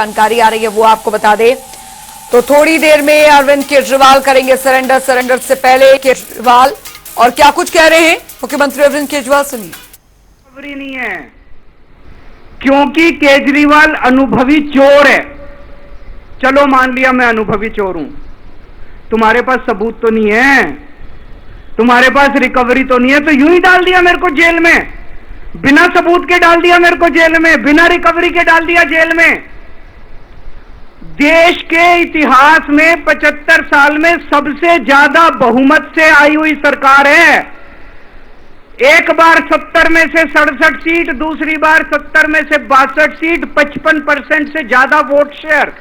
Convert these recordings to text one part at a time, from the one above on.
जानकारी आ रही है वो आपको बता दें तो थोड़ी देर में अरविंद केजरीवाल करेंगे सरेंडर से पहले केजरीवाल और क्या कुछ कह रहे हैं मुख्यमंत्री अरविंद केजरीवाल। सुनिए। खबरी नहीं है क्योंकि केजरीवाल अनुभवी चोर है। चलो मान लिया मैं अनुभवी चोर हूं, तुम्हारे पास सबूत तो नहीं है, तुम्हारे पास रिकवरी तो नहीं है, तो यूं ही डाल दिया मेरे को जेल में, बिना सबूत के डाल दिया मेरे को जेल में, बिना रिकवरी के डाल दिया जेल में। देश के इतिहास में 75 साल में सबसे ज्यादा बहुमत से आई हुई सरकार है। एक बार 70 में से 67 सीट, दूसरी बार 70 में से 62 सीट, 55% से ज्यादा वोट शेयर।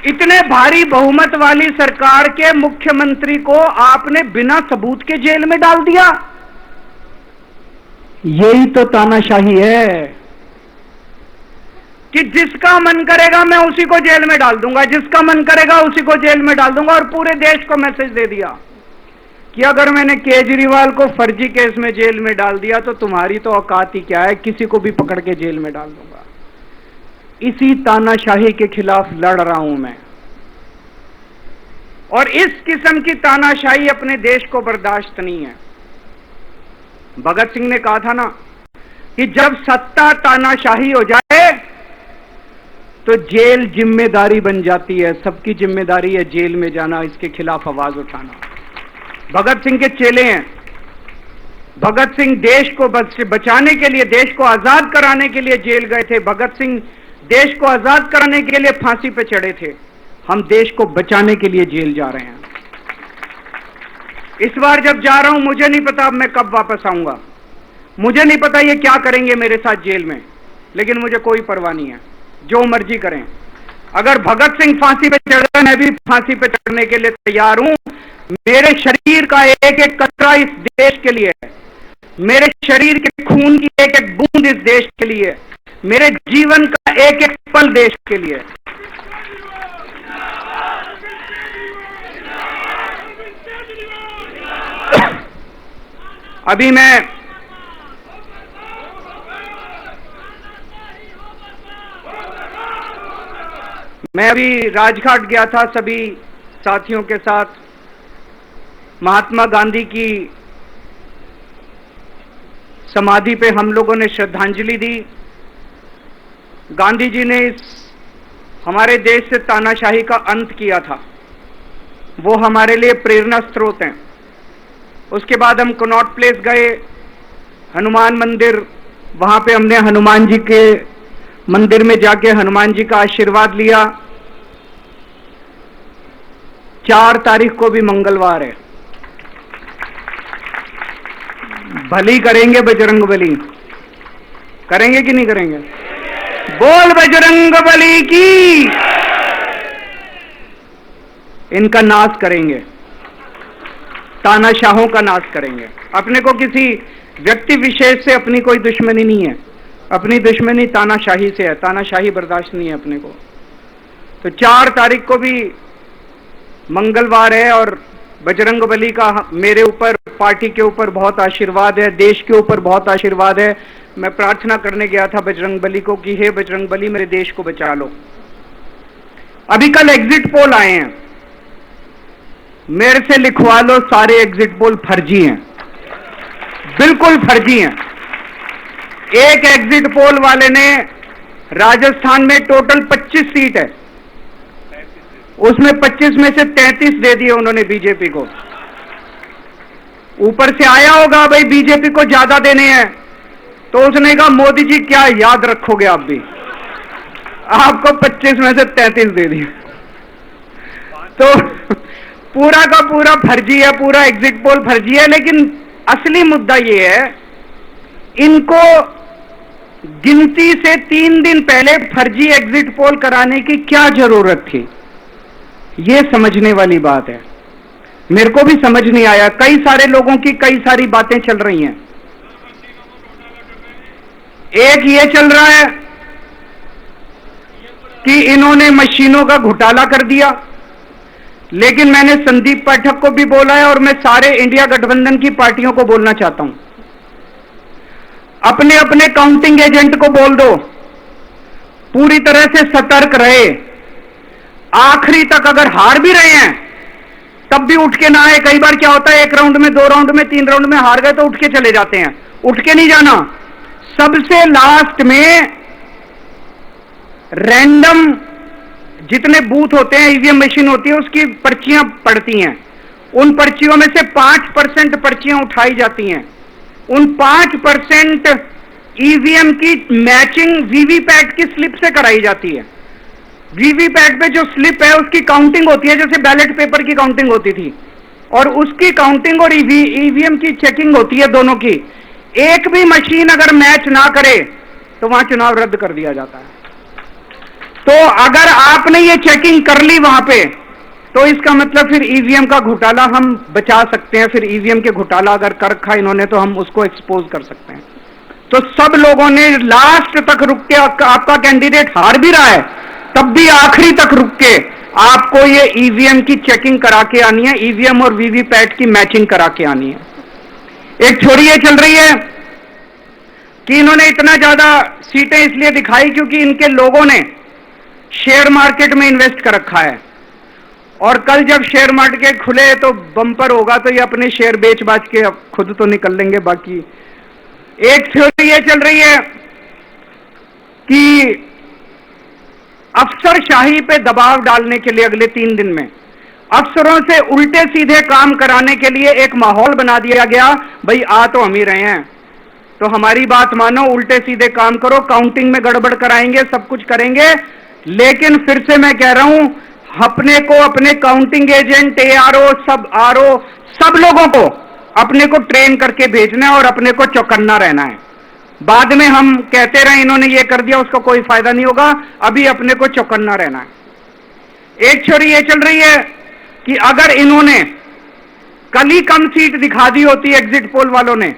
इतने भारी बहुमत वाली सरकार के मुख्यमंत्री को आपने बिना सबूत के जेल में डाल दिया। यही तो तानाशाही है कि जिसका मन करेगा मैं उसी को जेल में डाल दूंगा, जिसका मन करेगा उसी को जेल में डाल दूंगा। और पूरे देश को मैसेज दे दिया कि अगर मैंने केजरीवाल को फर्जी केस में जेल में डाल दिया तो तुम्हारी तो औकात ही क्या है, किसी को भी पकड़ के जेल में डाल दूंगा। इसी तानाशाही के खिलाफ लड़ रहा हूं मैं, और इस किस्म की तानाशाही अपने देश को बर्दाश्त नहीं है। भगत सिंह ने कहा था ना कि जब सत्ता तानाशाही हो जाए तो जेल जिम्मेदारी बन जाती है, सबकी जिम्मेदारी है जेल में जाना, इसके खिलाफ आवाज उठाना। भगत सिंह के चेले हैं। भगत सिंह देश को बचाने के लिए, देश को आजाद कराने के लिए जेल गए थे। भगत सिंह देश को आजाद कराने के लिए फांसी पे चढ़े थे। हम देश को बचाने के लिए जेल जा रहे हैं। इस बार जब जा रहा हूं मुझे नहीं पता अब मैं कब वापस आऊंगा, मुझे नहीं पता ये क्या करेंगे मेरे साथ जेल में, लेकिन मुझे कोई परवाह नहीं है, जो मर्जी करें। अगर भगत सिंह फांसी पे चढ़ गए मैं भी फांसी पे चढ़ने के लिए तैयार हूं। मेरे शरीर का एक एक कतरा इस देश के लिए है, मेरे शरीर के खून की एक एक बूंद इस देश के लिए, मेरे जीवन का एक एक पल देश के लिए। अभी मैं अभी राजघाट गया था सभी साथियों के साथ। महात्मा गांधी की समाधि पे हम लोगों ने श्रद्धांजलि दी। गांधी जी ने इस हमारे देश से तानाशाही का अंत किया था, वो हमारे लिए प्रेरणा स्रोत हैं। उसके बाद हम कनॉट प्लेस गए, हनुमान मंदिर, वहां पे हमने हनुमान जी के मंदिर में जाके हनुमान जी का आशीर्वाद लिया। 4 तारीख को भी मंगलवार है, भली करेंगे बजरंग बली, करेंगे कि नहीं करेंगे? बोल बजरंग बली की। इनका नाश करेंगे, तानाशाहों का नाश करेंगे। अपने को किसी व्यक्ति विशेष से अपनी कोई दुश्मनी नहीं है, अपनी दुश्मनी तानाशाही से है। तानाशाही बर्दाश्त नहीं है अपने को। तो 4 तारीख को भी मंगलवार है और बजरंग बली का मेरे ऊपर, पार्टी के ऊपर बहुत आशीर्वाद है, देश के ऊपर बहुत आशीर्वाद है। मैं प्रार्थना करने गया था बजरंग बली को कि हे बजरंग बली मेरे देश को बचा लो। अभी कल एग्जिट पोल आए हैं, मेरे से लिखवा लो, सारे एग्जिट पोल फर्जी हैं, बिल्कुल फर्जी हैं। एक एग्जिट पोल वाले ने राजस्थान में टोटल 25 सीट है, उसमें 25 में से 33 दे दिए उन्होंने बीजेपी को। ऊपर से आया होगा भाई बीजेपी को ज्यादा देने हैं, तो उसने कहा मोदी जी क्या याद रखोगे आप भी, आपको 25 में से 33 दे दिए। तो पूरा का पूरा फर्जी है, पूरा एग्जिट पोल फर्जी है। लेकिन असली मुद्दा यह है, इनको गिनती से 3 दिन पहले फर्जी एग्जिट पोल कराने की क्या जरूरत थी, यह समझने वाली बात है। मेरे को भी समझ नहीं आया। कई सारे लोगों की कई सारी बातें चल रही हैं। एक ये चल रहा है कि इन्होंने मशीनों का घोटाला कर दिया, लेकिन मैंने संदीप पाठक को भी बोला है और मैं सारे इंडिया गठबंधन की पार्टियों को बोलना चाहता हूं, अपने अपने काउंटिंग एजेंट को बोल दो पूरी तरह से सतर्क रहे। आखिरी तक अगर हार भी रहे हैं तब भी उठ के ना आए। कई बार क्या होता है, 1 राउंड में, 2 राउंड में, 3 राउंड में हार गए तो उठ के चले जाते हैं। उठ के नहीं जाना। सबसे लास्ट में रैंडम जितने बूथ होते हैं, ईवीएम मशीन होती है, उसकी पर्चियां पड़ती हैं। उन पर्चियों में से 5% पर्चियां उठाई जाती हैं। उन 5% ईवीएम की मैचिंग वीवीपैट की स्लिप से कराई जाती है। वीवीपैट पे जो स्लिप है उसकी काउंटिंग होती है, जैसे बैलेट पेपर की काउंटिंग होती थी, और उसकी काउंटिंग और ईवीएम की चेकिंग होती है दोनों की। एक भी मशीन अगर मैच ना करे तो वहां चुनाव रद्द कर दिया जाता है। तो अगर आपने ये चेकिंग कर ली वहां पे, तो इसका मतलब फिर ईवीएम का घोटाला हम बचा सकते हैं। फिर ईवीएम के घोटाला अगर कर रखा इन्होंने तो हम उसको एक्सपोज कर सकते हैं। तो सब लोगों ने लास्ट तक रुक के, आपका कैंडिडेट हार भी रहा है तब भी आखिरी तक रुक के आपको ये ईवीएम की चेकिंग करा के आनी है, ईवीएम और वीवीपैट की मैचिंग करा के आनी है। एक थ्योरी ये चल रही है कि इन्होंने इतना ज्यादा सीटें इसलिए दिखाई क्योंकि इनके लोगों ने शेयर मार्केट में इन्वेस्ट कर रखा है, और कल जब शेयर मार्केट खुले तो बम्पर होगा, तो ये अपने शेयर बेच बाच के अब खुद तो निकल लेंगे। बाकी एक थ्योरी ये चल रही है कि अफसरशाही पे दबाव डालने के लिए अगले 3 दिन में अफसरों से उल्टे सीधे काम कराने के लिए एक माहौल बना दिया गया। भाई आ तो हम ही रहे हैं, तो हमारी बात मानो, उल्टे सीधे काम करो, काउंटिंग में गड़बड़ कराएंगे, सब कुछ करेंगे। लेकिन फिर से मैं कह रहा हूं, अपने को, अपने काउंटिंग एजेंट, एआरओ, सब आरओ, सब लोगों को अपने को ट्रेन करके भेजना है और अपने को चौकन्ना रहना है। बाद में हम कहते रहे इन्होंने ये कर दिया, उसका कोई फायदा नहीं होगा। अभी अपने को चौकन्ना रहना है। एक थ्योरी ये चल रही है कि अगर इन्होंने कल ही कम सीट दिखा दी होती एग्जिट पोल वालों ने,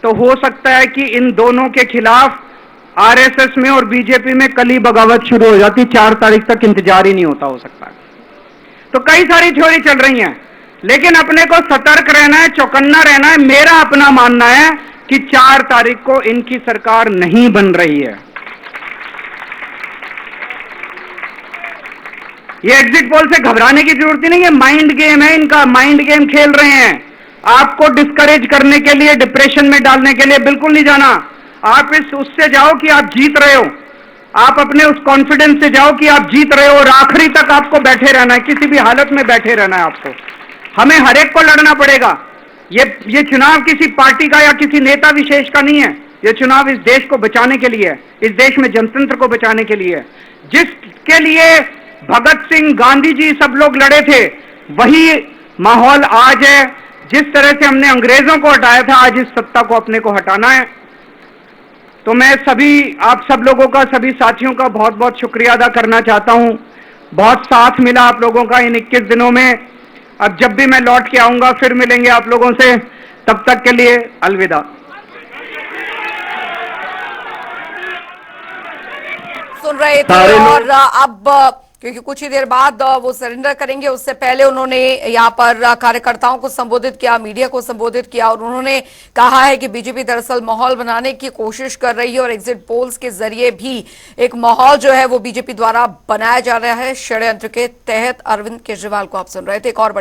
तो हो सकता है कि इन दोनों के खिलाफ आरएसएस में और बीजेपी में कल ही बगावत शुरू हो जाती। 4 तारीख तक इंतजार ही नहीं होता, हो सकता है। तो कई सारी थ्योरी चल रही हैं, लेकिन अपने को सतर्क रहना है, चौकन्ना रहना है। मेरा अपना मानना है कि 4 तारीख को इनकी सरकार नहीं बन रही है। ये एग्जिट पोल से घबराने की जरूरत ही नहीं है। माइंड गेम है इनका, माइंड गेम खेल रहे हैं। आपको डिस्करेज करने के लिए, डिप्रेशन में डालने के लिए बिल्कुल नहीं जाना। आप उससे जाओ कि आप जीत रहे हो। आप अपने उस कॉन्फिडेंस से जाओ कि आप जीत रहे हो, और आखिरी तक आपको बैठे रहना है, किसी भी हालत में बैठे रहना है आपको। हमें हर एक को लड़ना पड़ेगा। ये चुनाव किसी पार्टी का या किसी नेता विशेष का नहीं है। ये चुनाव इस देश को बचाने के लिए है, इस देश में जनतंत्र को बचाने के लिए है। जिसके लिए भगत सिंह, गांधी जी, सब लोग लड़े थे, वही माहौल आज है। जिस तरह से हमने अंग्रेजों को हटाया था, आज इस सत्ता को अपने को हटाना है। तो मैं सभी, आप सब लोगों का, सभी साथियों का बहुत बहुत शुक्रिया अदा करना चाहता हूं। बहुत साथ मिला आप लोगों का इन 21 दिनों में। अब जब भी मैं लौट के आऊंगा फिर मिलेंगे आप लोगों से। तब तक के लिए अलविदा। सुन रहे थे, और अब क्योंकि कुछ ही देर बाद वो सरेंडर करेंगे, उससे पहले उन्होंने यहाँ पर कार्यकर्ताओं को संबोधित किया, मीडिया को संबोधित किया, और उन्होंने कहा है कि बीजेपी दरअसल माहौल बनाने की कोशिश कर रही है और एग्जिट पोल्स के जरिए भी एक माहौल जो है वो बीजेपी द्वारा बनाया जा रहा है षड्यंत्र के तहत। अरविंद केजरीवाल को आप सुन रहे थे। एक और बड़ी